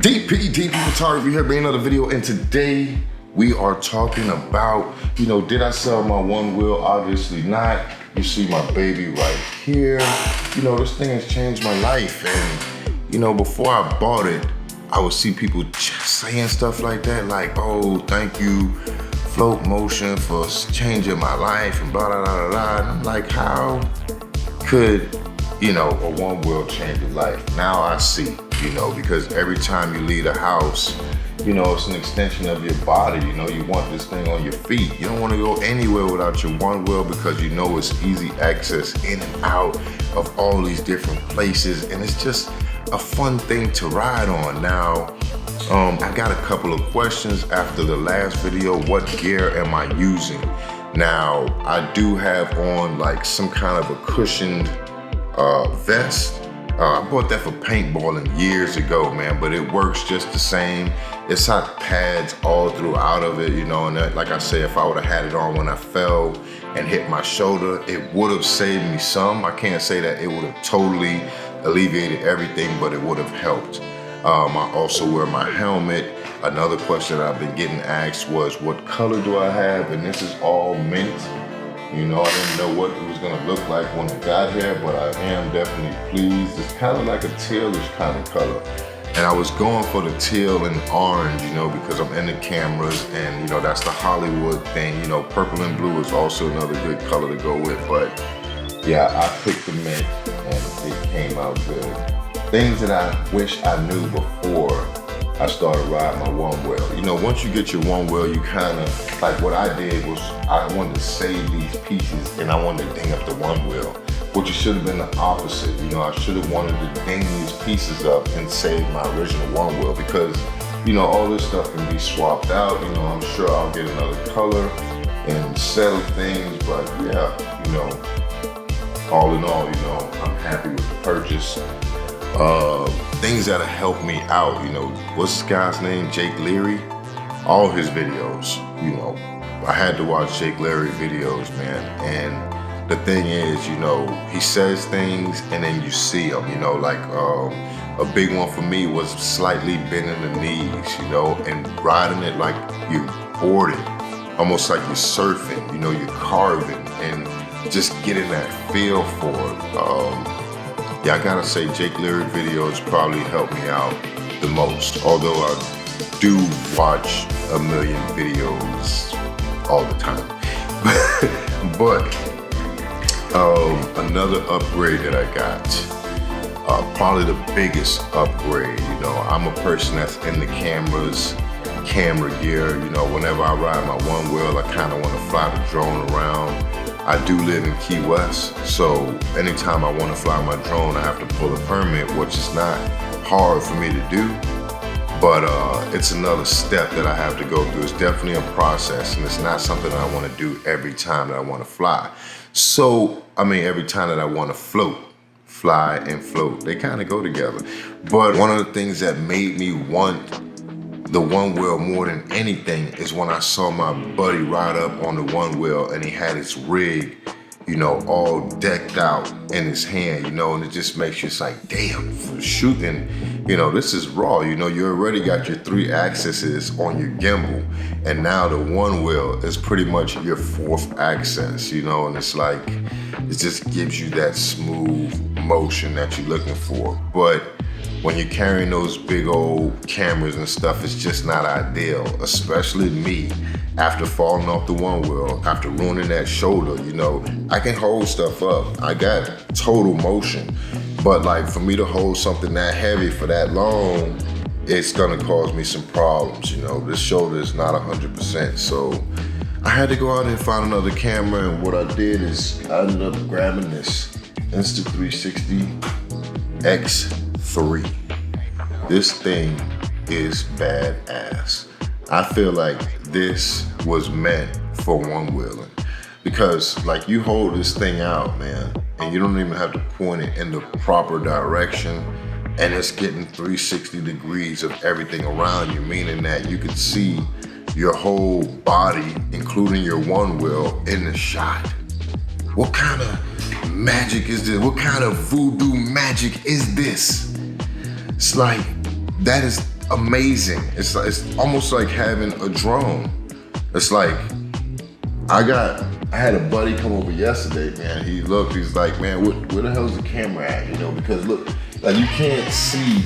DP Photography here, bringing another video, and today we are talking about, did I sell my Onewheel? Obviously not. You see my baby right here. This thing has changed my life, and before I bought it, I would see people saying stuff like that, like, oh, thank you, Float Motion, for changing my life, and blah, blah, blah, blah. And I'm like, how could, a Onewheel change your life? Now I see, because every time you leave the house, it's an extension of your body. You want this thing on your feet. You don't want to go anywhere without your Onewheel, because it's easy access in and out of all these different places, and it's just a fun thing to ride on. Now, I got a couple of questions after the last video. What gear am I using? Now, I do have on like some kind of a cushioned vest. I bought that for paintballing years ago, man, but it works just the same. It's got pads all throughout of it, and that, like I said, if I would have had it on when I fell and hit my shoulder, it would have saved me some. I can't say that it would have totally alleviated everything, but it would have helped. I also wear my helmet. Another question that I've been getting asked was, what color do I have? And this is all mint. I didn't know what it was gonna look like when it got here, but I am definitely pleased. It's kind of like a tealish kind of color. And I was going for the teal and orange, because I'm into cameras, and that's the Hollywood thing. Purple and blue is also another good color to go with, but yeah, I picked the mint and it came out good. Things that I wish I knew before I started riding my Onewheel. Once you get your Onewheel, you kind of, like what I did was I wanted to save these pieces and I wanted to ding up the Onewheel, which it should have been the opposite. I should have wanted to ding these pieces up and save my original Onewheel, because, all this stuff can be swapped out. I'm sure I'll get another color and settle things, but yeah, all in all, I'm happy with the purchase. Things that'll help me out, what's this guy's name? Jake Leary? All his videos, I had to watch Jake Leary videos, man. And the thing is, he says things and then you see them, like a big one for me was slightly bending the knees, and riding it like you're boarding, almost like you're surfing, you're carving, and just getting that feel for it. Yeah, I gotta say, Jake Leary videos probably help me out the most, although I do watch a million videos all the time. But another upgrade that I got, probably the biggest upgrade. I'm a person that's into cameras, camera gear. Whenever I ride my Onewheel, I kind of want to fly the drone around. I do live in Key West, so anytime I want to fly my drone, I have to pull a permit, which is not hard for me to do, but it's another step that I have to go through. It's definitely a process, and it's not something I want to do every time that I want to fly. So, every time that I want to fly and float, they kind of go together. But one of the things that made me want the Onewheel more than anything is when I saw my buddy ride up on the Onewheel and he had his rig, all decked out in his hand, and it just makes you, it's like, damn, for shooting, this is raw. You already got your 3 axes on your gimbal, and now the Onewheel is pretty much your 4th axis, and it's like, it just gives you that smooth motion that you're looking for. But when you're carrying those big old cameras and stuff, it's just not ideal, especially me. After falling off the Onewheel, after ruining that shoulder, I can hold stuff up. I got total motion, but like for me to hold something that heavy for that long, it's gonna cause me some problems. This shoulder is not 100%, so I had to go out and find another camera, and what I did is I ended up grabbing this Insta360 X3. This thing is badass. I feel like this was meant for Onewheeling, because like you hold this thing out, man, and you don't even have to point it in the proper direction, and it's getting 360 degrees of everything around you, meaning that you can see your whole body, including your Onewheel, in the shot. What kind of magic is this? What kind of voodoo magic is this? It's like, that is amazing. It's almost like having a drone. It's like, I had a buddy come over yesterday, man. He's like, man, where the hell's the camera at? You know, because look, like you can't see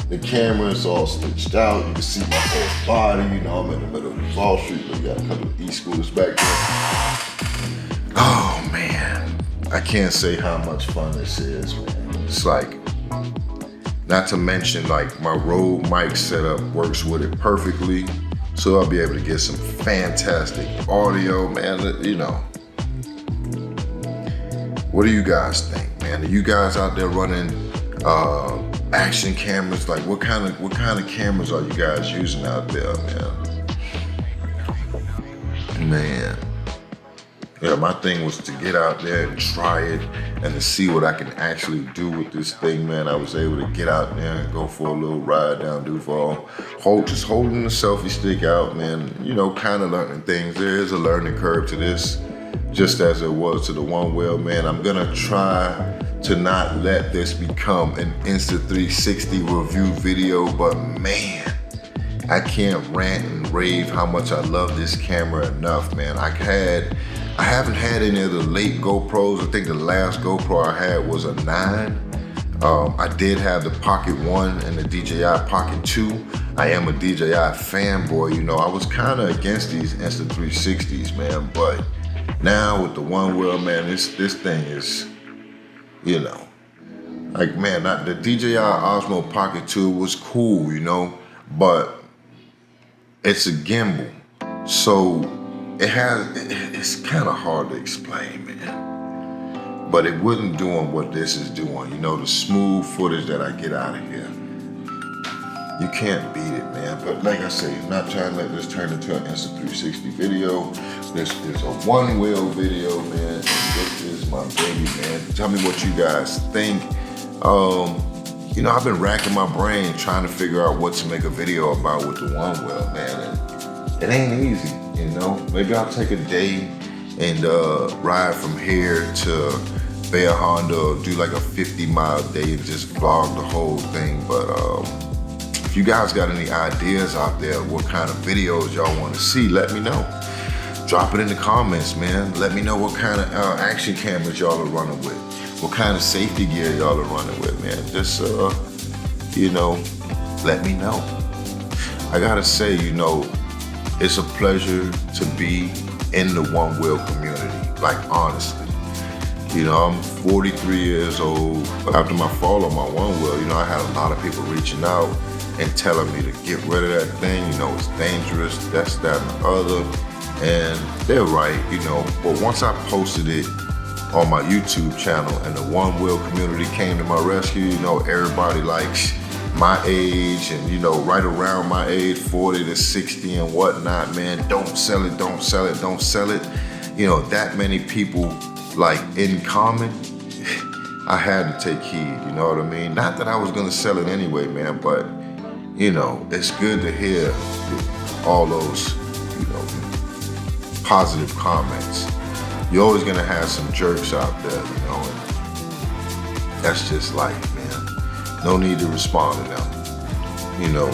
the camera, it's all stitched out. You can see my whole body, you know, I'm in the middle of Wall Street, but you got a couple of e-scooters back there. Oh man, I can't say how much fun this is, man. It's like, not to mention like my Rode mic setup works with it perfectly. So I'll be able to get some fantastic audio, man, you know. What do you guys think, man? Are you guys out there running action cameras? Like what kind of cameras are you guys using out there, man? Yeah, my thing was to get out there and try it and to see what I can actually do with this thing, man. I was able to get out there and go for a little ride down Duval, just holding the selfie stick out, man, you know, kind of learning things. There is a learning curve to this, just as there was to the Onewheel, man. I'm gonna try to not let this become an Insta360 review video, but man, I can't rant and rave how much I love this camera enough, man. I haven't had any of the late GoPros. I think the last GoPro I had was a 9. I did have the Pocket 1 and the DJI Pocket 2. I am a DJI fanboy, you know. I was kind of against these Insta360s, man, but now with the Onewheel, man, this thing is, you know, like, man, the DJI Osmo Pocket 2 was cool, you know, but it's a gimbal, so it's kind of hard to explain, man. But it wasn't doing what this is doing, you know, the smooth footage that I get out of here. You can't beat it, man. But like I say, I'm not trying to let this turn into an Insta360 video. This is a Onewheel video, man. And this is my baby, man. Tell me what you guys think. You know, I've been racking my brain trying to figure out what to make a video about with the Onewheel, man. And it ain't easy, you know. Maybe I'll take a day and ride from here to Bear Honda, or do like a 50-mile day and just vlog the whole thing. But if you guys got any ideas out there, what kind of videos y'all want to see, let me know. Drop it in the comments, man. Let me know what kind of action cameras y'all are running with. What kind of safety gear y'all are running with, man. Just, you know, let me know. I gotta say, you know, it's a pleasure to be in the Onewheel community, like honestly. You know, I'm 43 years old. After my fall on my Onewheel, you know, I had a lot of people reaching out and telling me to get rid of that thing. You know, it's dangerous, that's, that, and the other. And they're right, you know. But once I posted it on my YouTube channel and the Onewheel community came to my rescue, you know, everybody likes my age and, you know, right around my age, 40 to 60 and whatnot, man. Don't sell it, don't sell it, don't sell it. You know, that many people like in common, I had to take heed, you know what I mean? Not that I was gonna sell it anyway, man, but you know, it's good to hear all those, you know, positive comments. You're always gonna have some jerks out there, you know, and that's just life, man. No need to respond to them. You know,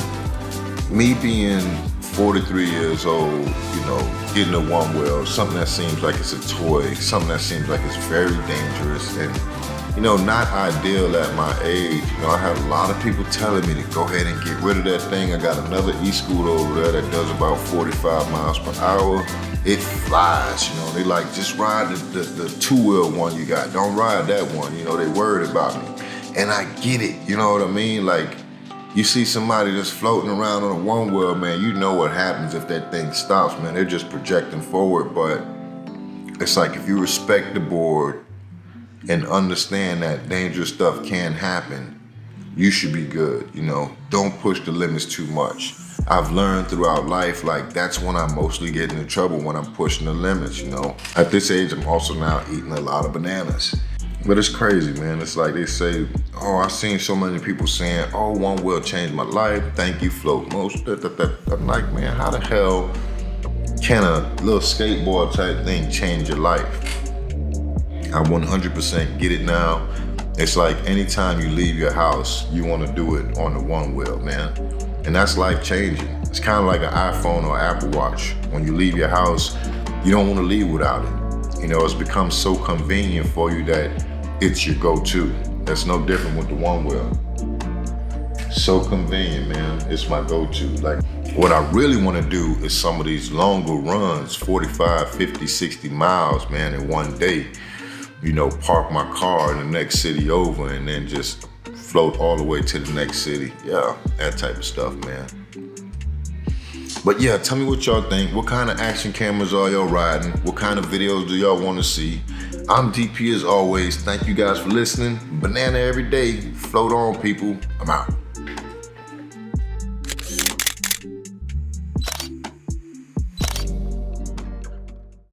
me being 43 years old, you know, getting a Onewheel, something that seems like it's a toy, something that seems like it's very dangerous and, you know, not ideal at my age. You know, I have a lot of people telling me to go ahead and get rid of that thing. I got another e-scooter over there that does about 45 miles per hour. It flies, you know. They like, just ride the two-wheel one you got. Don't ride that one, you know, they worried about me. And I get it, you know what I mean? Like, you see somebody that's floating around on a Onewheel, man, you know what happens if that thing stops, man. They're just projecting forward, but it's like if you respect the board and understand that dangerous stuff can happen, you should be good, you know? Don't push the limits too much. I've learned throughout life, like, that's when I mostly get into trouble, when I'm pushing the limits, you know? At this age, I'm also now eating a lot of bananas. But it's crazy, man. It's like they say, oh, I've seen so many people saying, oh, Onewheel changed my life. Thank you, Float Most. I'm like, man, how the hell can a little skateboard type thing change your life? I 100% get it now. It's like anytime you leave your house, you want to do it on the Onewheel, man. And that's life changing. It's kind of like an iPhone or Apple Watch. When you leave your house, you don't want to leave without it. You know, it's become so convenient for you that it's your go-to. That's no different with the Onewheel. So convenient, man. It's my go-to. Like, what I really want to do is some of these longer runs, 45, 50, 60 miles, man, in one day. You know, park my car in the next city over and then just float all the way to the next city. Yeah, that type of stuff, man. But yeah, tell me what y'all think. What kind of action cameras are y'all riding? What kind of videos do y'all want to see? I'm DP as always. Thank you guys for listening. Banana every day. Float on, people. I'm out.